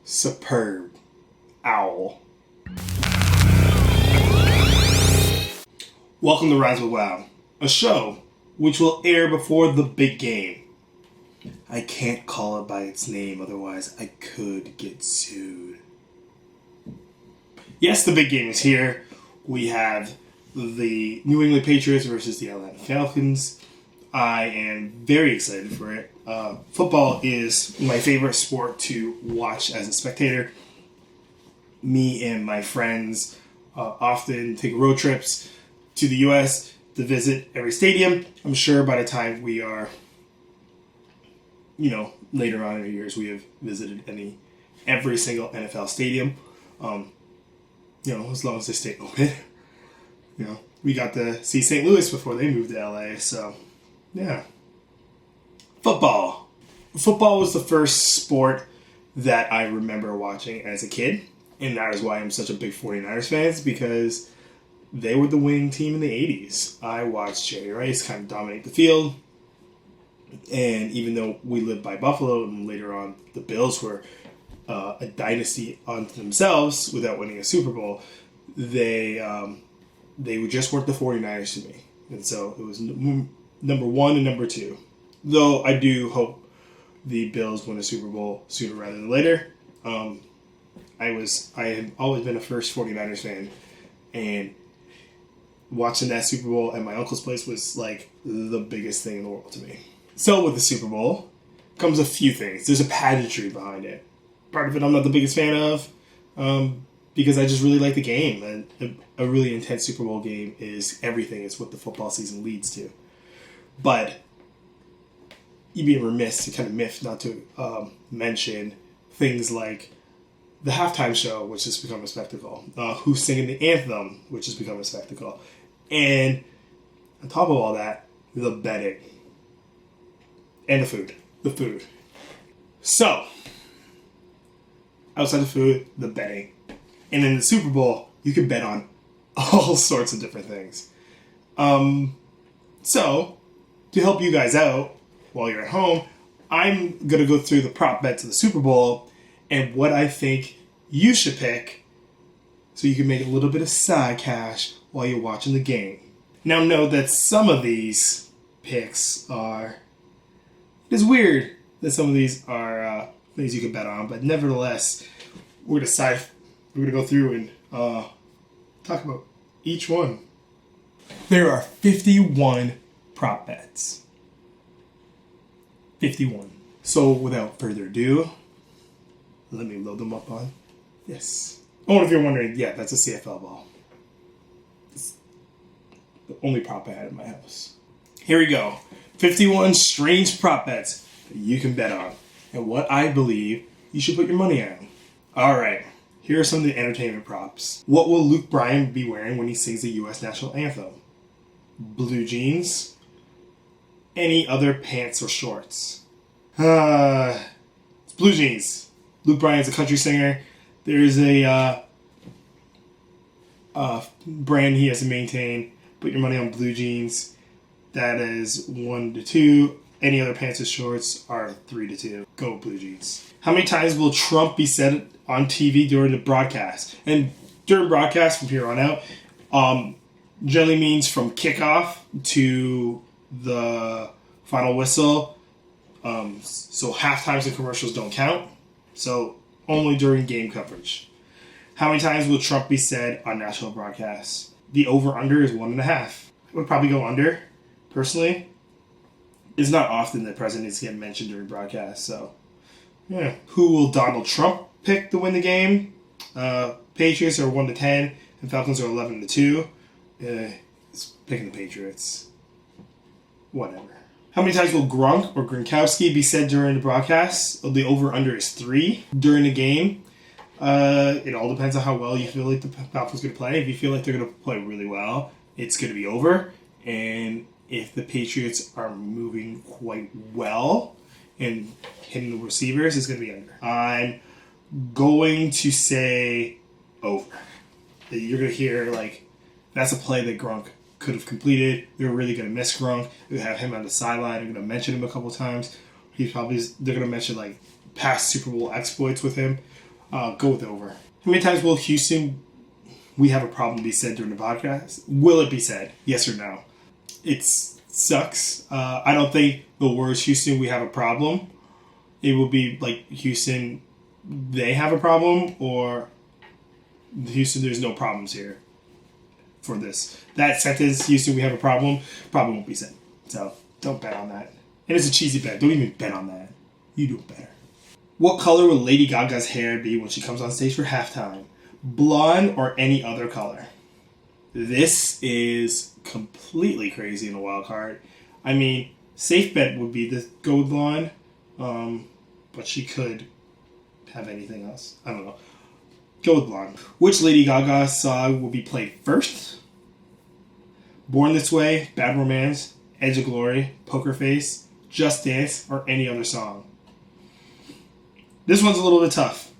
superb owl. Welcome to Rise with Wow, a show which will air before the big game. I can't call it by its name, otherwise I could get sued. Yes, the big game is here. We have the New England Patriots versus the Atlanta Falcons. I am very excited for it. Football is my favorite sport to watch as a spectator. Me and my friends often take road trips to the U.S. to visit every stadium. I'm sure by the time we are, later on in the years, we have visited every single NFL stadium. As long as they stay open. We got to see St. Louis before they moved to LA, so yeah. Football. Football was the first sport that I remember watching as a kid, and that is why I'm such a big 49ers fan, because they were the winning team in the 80s. I watched Jerry Rice kind of dominate the field, and even though we lived by Buffalo, and later on the Bills were a dynasty unto themselves without winning a Super Bowl, they just weren't the 49ers to me. And so it was number one and number two. Though I do hope the Bills win a Super Bowl sooner rather than later. I have always been a first 49ers fan, and watching that Super Bowl at my uncle's place was like the biggest thing in the world to me. So with the Super Bowl comes a few things. There's a pageantry behind it. Part of it I'm not the biggest fan of, because I just really like the game. And a really intense Super Bowl game is everything. It's what the football season leads to. But you'd be remiss to kind of miss not to mention things like the halftime show, which has become a spectacle. Who's singing the anthem, which has become a spectacle. And on top of all that, the betting. And the food. The food. So, outside of food, the betting. And in the Super Bowl, you can bet on all sorts of different things. So, to help you guys out while you're at home, I'm going to go through the prop bets of the Super Bowl and what I think you should pick so you can make a little bit of side cash while you're watching the game. Now, note that some of these picks are... It's weird that some of these are things you can bet on, but nevertheless, we're going to go through and talk about each one. There are 51 prop bets. 51. So without further ado, let me load them up on this. Oh, if you're wondering, yeah, that's a CFL ball. It's the only prop I had in my house. Here we go. 51 strange prop bets that you can bet on, and what I believe you should put your money on. Alright, here are some of the entertainment props. What will Luke Bryan be wearing when he sings the U.S. National Anthem? Blue jeans? Any other pants or shorts? It's blue jeans. Luke Bryan's a country singer. There's a brand he has to maintain. Put your money on blue jeans. That is 1-2. Any other pants or shorts are 3-2. Go blue jeans. How many times will Trump be said on TV during the broadcast? And during broadcast from here on out, generally means from kickoff to the final whistle. So half times and commercials don't count. So only during game coverage. How many times will Trump be said on national broadcasts? The over-under is 1.5. I would probably go under, personally. It's not often that presidents get mentioned during broadcasts, so yeah. Who will Donald Trump pick to win the game? Patriots are 1-10, and Falcons are 11-2. It's picking the Patriots. Whatever. How many times will Gronk or Gronkowski be said during the broadcast? The over-under is 3 during the game. It all depends on how well you feel like the Falcons are going to play. If you feel like they're going to play really well, it's going to be over. And if the Patriots are moving quite well and hitting the receivers, it's going to be under. I'm going to say over. You're going to hear, that's a play that Gronk could have completed. They're really going to miss Gronk. They have him on the sideline. They're going to mention him a couple times. They're going to mention, past Super Bowl exploits with him. Go with over. How many times will Houston, we have a problem, be said during the podcast? Will it be said? Yes or no? It sucks. I don't think the words Houston, we have a problem. It will be like Houston, they have a problem, or Houston, there's no problems here for this. That sentence, Houston, we have a problem, probably won't be said. So don't bet on that. And it's a cheesy bet. Don't even bet on that. You do it better. What color will Lady Gaga's hair be when she comes on stage for halftime? Blonde or any other color? This is completely crazy in a wild card. I mean, safe bet would be to go with blonde, but she could have anything else. I don't know. Go with blonde. Which Lady Gaga song will be played first? Born This Way, Bad Romance, Edge of Glory, Poker Face, Just Dance, or any other song? This one's a little bit tough.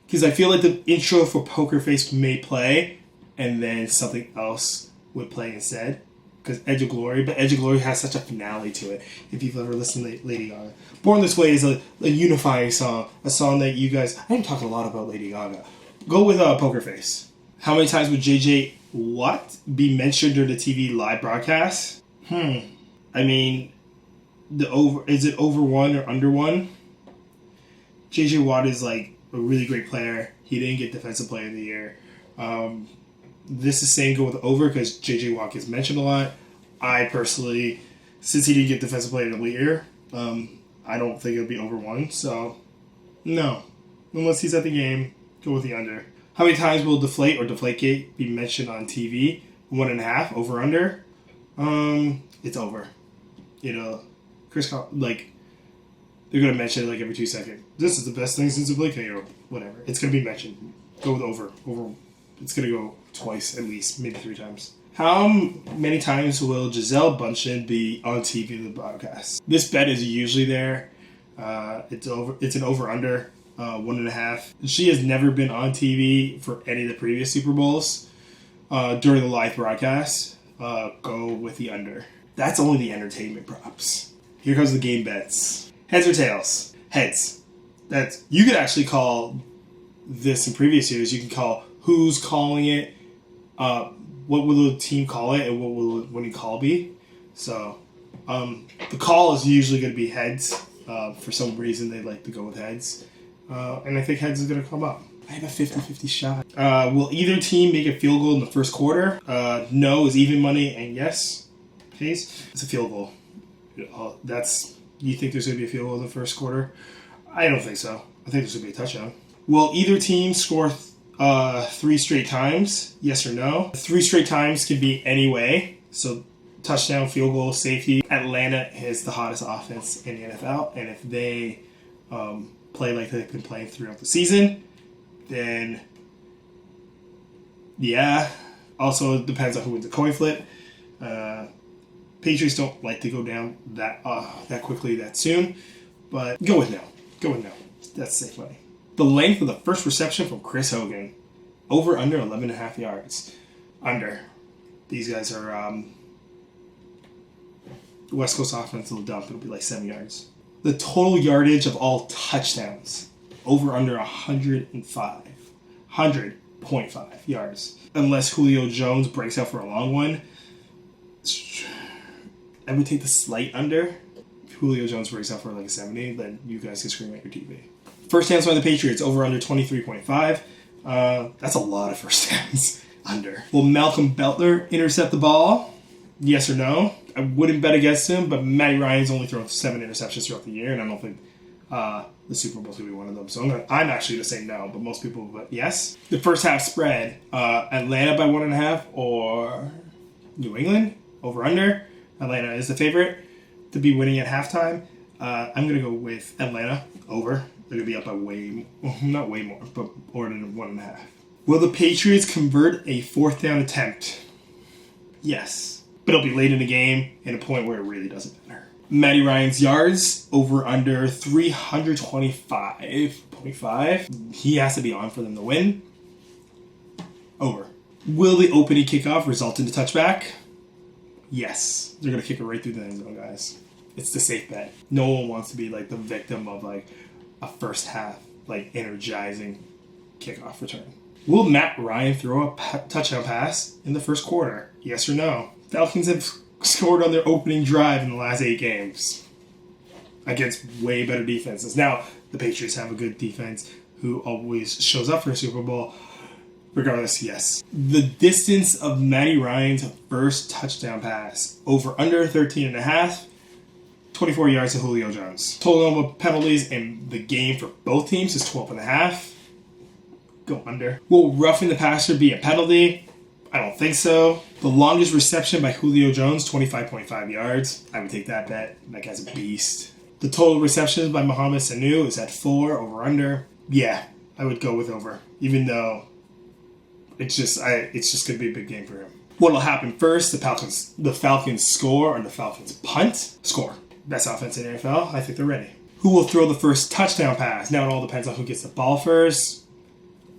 Because I feel like the intro for Poker Face may play, and then something else would play instead. Because Edge of Glory, but Edge of Glory has such a finale to it, if you've ever listened to Lady Gaga. Born This Way is a unifying song, a song that you guys... I am talking a lot about Lady Gaga. Go with Poker Face. How many times would JJ Watt be mentioned during the TV live broadcast? I mean, is it over 1 or under 1? JJ Watt is like a really great player. He didn't get Defensive Player of the Year. This is saying go with over because JJ Watt gets mentioned a lot. I personally, since he didn't get Defensive Player of the Year, I don't think it'll be over 1. So, no. Unless he's at the game, go with the under. How many times will Deflate or Deflategate be mentioned on TV? 1.5, over under? It's over. They're going to mention it like every 2 seconds. This is the best thing since the Blake or whatever. It's going to be mentioned. Go with over. It's going to go twice at least, maybe 3 times. How many times will Gisele Bündchen be on TV in the broadcast? This bet is usually there. It's an over-under, 1.5. She has never been on TV for any of the previous Super Bowls. During the live broadcast, go with the under. That's only the entertainment props. Here comes the game bets. Heads or tails? Heads. You could actually call this in previous years. You can call who's calling it, what will the team call it, and what will the winning call be. So the call is usually going to be heads. For some reason, they like to go with heads. And I think heads is going to come up. I have a 50-50 shot. Will either team make a field goal in the first quarter? No is even money, and yes, please. It's a field goal. You think there's going to be a field goal in the first quarter? I don't think so. I think there's going to be a touchdown. Will either team score 3 straight times? Yes or no? 3 straight times can be any way. So touchdown, field goal, safety. Atlanta is the hottest offense in the NFL. And if they play like they've been playing throughout the season, then yeah. Also, it depends on who wins the coin flip. Patriots don't like to go down that quickly, that soon. But go with no. That's safe money. The length of the first reception from Chris Hogan. Over, under 11.5 yards. Under. These guys are West Coast offense will dump. It'll be like 7 yards. The total yardage of all touchdowns. Over, under 105. 100.5 yards. Unless Julio Jones breaks out for a long one. I would take the slight under. If Julio Jones breaks out for like a 70, then you guys can scream at your TV. First downs by the Patriots, over under 23.5. That's a lot of first downs. Under. Will Malcolm Butler intercept the ball? Yes or no? I wouldn't bet against him, but Matty Ryan's only thrown 7 interceptions throughout the year, and I don't think the Super Bowl's going to be one of them. So I'm actually going to say no, but most people will bet yes. The first half spread, Atlanta by 1.5 or New England, over under. Atlanta is the favorite to be winning at halftime. I'm going to go with Atlanta, over. They're going to be up by not way more, but more than 1.5. Will the Patriots convert a 4th down attempt? Yes. But it'll be late in the game and a point where it really doesn't matter. Matty Ryan's yards, over under 325.5. He has to be on for them to win. Over. Will the opening kickoff result in a touchback? Yes. They're going to kick it right through the end zone, guys. It's the safe bet. No one wants to be like the victim of like a first half energizing kickoff return. Will Matt Ryan throw a touchdown pass in the first quarter? Yes or no? Falcons have scored on their opening drive in the last 8 games against way better defenses. Now, the Patriots have a good defense who always shows up for a Super Bowl. Regardless, yes. The distance of Matty Ryan's first touchdown pass, over under 13.5, 24 yards to Julio Jones. Total number of penalties in the game for both teams is 12.5. Go under. Will roughing the passer be a penalty? I don't think so. The longest reception by Julio Jones, 25.5 yards. I would take that bet. That guy's a beast. The total receptions by Mohamed Sanu is at 4, over under. Yeah, I would go with over. Even though it's just going to be a big game for him. What will happen first? The Falcons score or the Falcons punt? Score. Best offense in the NFL. I think they're ready. Who will throw the first touchdown pass? Now it all depends on who gets the ball first.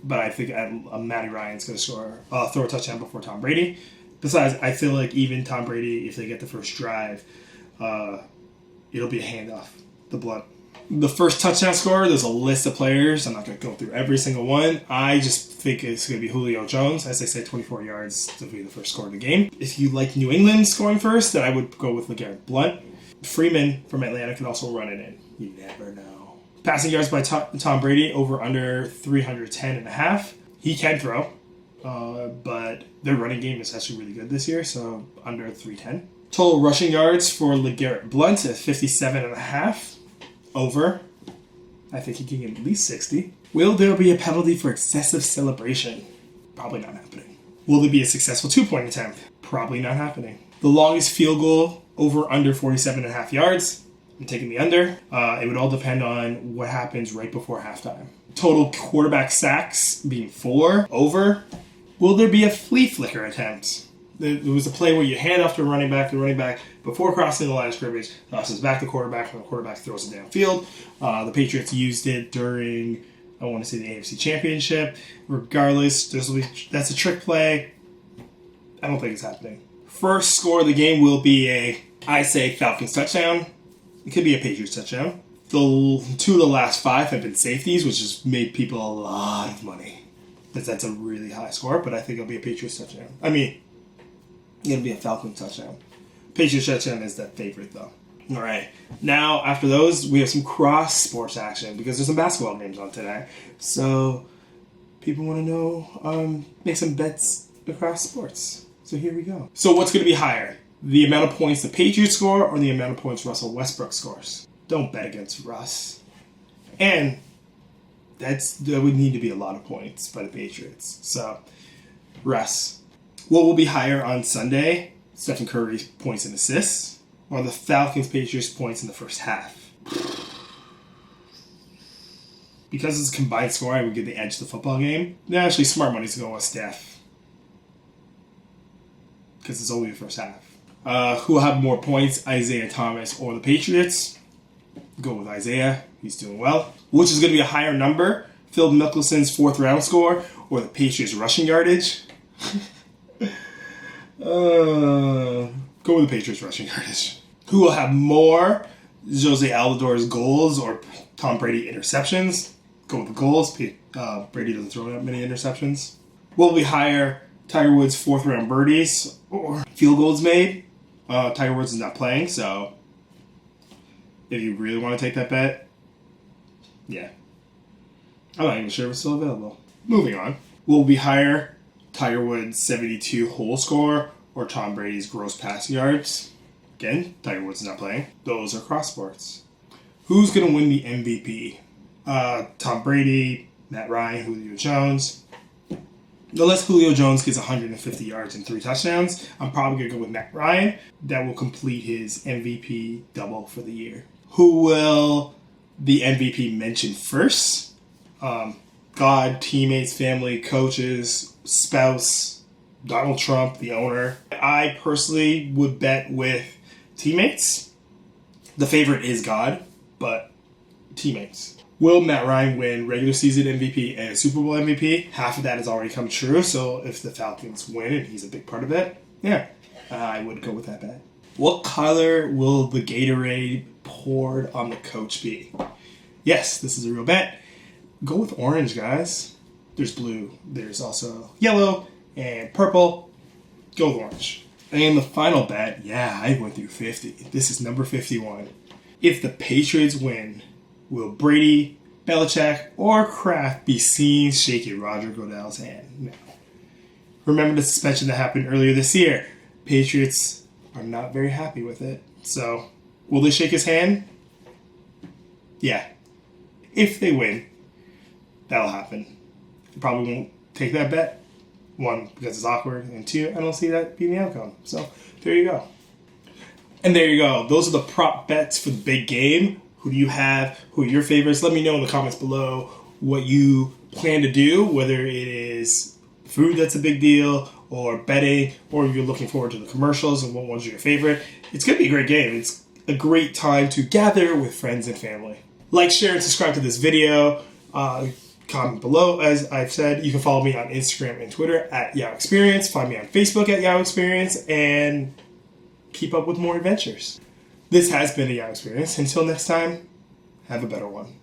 But I think Matty Ryan's going to throw a touchdown before Tom Brady. Besides, I feel like even Tom Brady, if they get the first drive, it'll be a handoff. The first touchdown scorer, there's a list of players. I'm not going to go through every single one. I just think it's going to be Julio Jones. As I say, 24 yards to be the first score of the game. If you like New England scoring first, then I would go with LeGarrette Blount. Freeman from Atlanta can also run it in. You never know. Passing yards by Tom Brady, over under 310.5. He can throw, but their running game is actually really good this year, so under 310. Total rushing yards for LeGarrette Blount at 57.5. Over. I think he can get at least 60. Will there be a penalty for excessive celebration? Probably not happening. Will there be a successful 2-point attempt? Probably not happening. The longest field goal, over under 47.5 yards. I'm taking the under. It would all depend on what happens right before halftime. Total quarterback sacks being 4. Over. Will there be a flea flicker attempt? There was a play where you hand off to the running back, before crossing the line of scrimmage, tosses back to the quarterback, and the quarterback throws it downfield. The Patriots used it during, I want to say, the AFC Championship. Regardless, that's a trick play. I don't think it's happening. First score of the game will be I say Falcons touchdown. It could be a Patriots touchdown. 2 of the last 5 have been safeties, which has made people a lot of money. That's a really high score, but I think it'll be a Patriots touchdown. It'll be a Falcons touchdown. Patriots touchdown is the favorite, though. All right. Now, after those, we have some cross-sports action because there's some basketball games on today. So, people want to know, make some bets across sports. So, here we go. So, what's going to be higher? The amount of points the Patriots score or the amount of points Russell Westbrook scores? Don't bet against Russ. And that would need to be a lot of points by the Patriots. So, Russ. What will be higher on Sunday? Stephen Curry's points and assists, or the Falcons-Patriots points in the first half? Because it's a combined score, I would give the edge to the football game. Actually, smart money's going with Steph. Because it's only the first half. Who will have more points, Isaiah Thomas or the Patriots? Go with Isaiah. He's doing well. Which is going to be a higher number? Phil Mickelson's 4th round score or the Patriots rushing yardage? Go with the Patriots rushing yardage. Who will have more? Jose Altuve's goals or Tom Brady interceptions? Go with the goals. Brady doesn't throw that many interceptions. Will we hire Tiger Woods' 4th round birdies or field goals made? Tiger Woods is not playing, so if you really want to take that bet, yeah. I'm not even sure if it's still available. Moving on. Will we hire Tiger Woods' 72 hole score or Tom Brady's gross passing yards? Again, Tiger Woods is not playing. Those are cross sports. Who's going to win the MVP? Tom Brady, Matt Ryan, Julio Jones. Unless Julio Jones gets 150 yards and 3 touchdowns, I'm probably going to go with Matt Ryan. That will complete his MVP double for the year. Who will the MVP mention first? God, teammates, family, coaches, spouse, Donald Trump, the owner. I personally would bet with teammates. The favorite is God, but teammates. Will Matt Ryan win regular season MVP and Super Bowl MVP? Half of that has already come true, so if the Falcons win and he's a big part of it, yeah, I would go with that bet. What color will the Gatorade poured on the coach be? Yes, this is a real bet. go with orange, guys. There's blue. There's also yellow and purple. Go with orange. And the final bet, yeah, I went through 50. This is number 51. If the Patriots win, will Brady, Belichick, or Kraft be seen shaking Roger Goodell's hand? No. Remember the suspension that happened earlier this year. Patriots are not very happy with it. So, will they shake his hand? Yeah. If they win, that'll happen. They probably won't take that bet. One, because it's awkward, and two, I don't see that being the outcome. So, there you go. And there you go. Those are the prop bets for the big game. Who do you have? Who are your favorites? Let me know in the comments below what you plan to do, whether it is food that's a big deal, or betting, or if you're looking forward to the commercials and what ones are your favorite. It's going to be a great game. It's a great time to gather with friends and family. Like, share, and subscribe to this video. Comment below. As I've said, you can follow me on Instagram and Twitter at Yao Experience. Find me on Facebook at Yao Experience, and keep up with more adventures. This has been a Yao Experience. Until next time, have a better one.